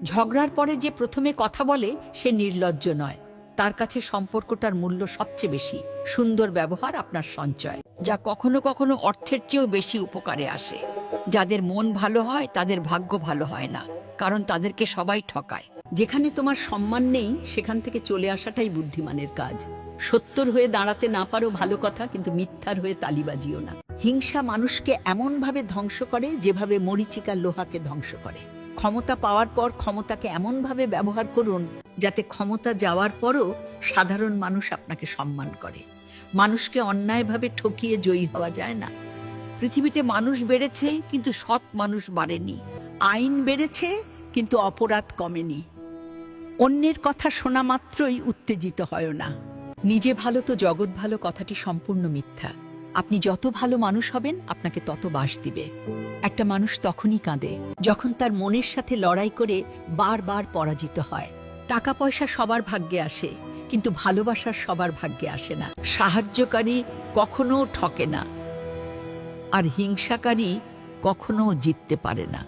ঝগড়ার পরে যে প্রথমে কথা বলে সে নির্লজ্জ নয়। তার কাছে সম্পর্কটার মূল্য সবচেয়ে বেশি। সুন্দর ব্যবহার আপনার সঞ্চয়, যা কখনো কখনো অর্থের চেয়েও বেশি উপকারে আসে। যাদের মন ভালো হয় তাদের ভাগ্য ভালো হয় না, কারণ তাদেরকে সবাই ঠকায়। যেখানে তোমার সম্মান নেই সেখান থেকে চলে আসাটাই বুদ্ধিমানের কাজ। সত্যর হয়ে দাঁড়াতে না পারো ভালো কথা, কিন্তু মিথ্যার হয়ে তালি বাজিও না। হিংসা মানুষকে এমনভাবে ধ্বংস করে যেভাবে মরীচিকা লোহাকে ধ্বংস করে। ক্ষমতা পাওয়ার পর ক্ষমতাকে এমনভাবে ব্যবহার করুন যাতে ক্ষমতা যাওয়ার পরও সাধারণ মানুষ আপনাকে সম্মান করে। মানুষকে অন্যায়ভাবে ঠকিয়ে জয়ী হওয়া যায় না। পৃথিবীতে মানুষ বেড়েছে কিন্তু সৎ মানুষ বাড়েনি। আইন বেড়েছে কিন্তু অপরাধ কমেনি। অন্যের কথা শোনা মাত্রই উত্তেজিত হয় না। নিজে ভালো তো জগৎ ভালো কথাটি সম্পূর্ণ মিথ্যা। আপনি যত ভালো মানুষ হবেন আপনাকে তত বাস দিবে। একটা মানুষ তখনই কাঁদে যখন তার মনের সাথে লড়াই করে বারবার পরাজিত হয়। টাকা পয়সা সবার ভাগ্যে আসে, কিন্তু ভালোবাসা সবার ভাগ্যে আসে না। সাহায্যকারী কখনো ঠকে না, আর হিংসাকারী কখনো জিততে পারে না।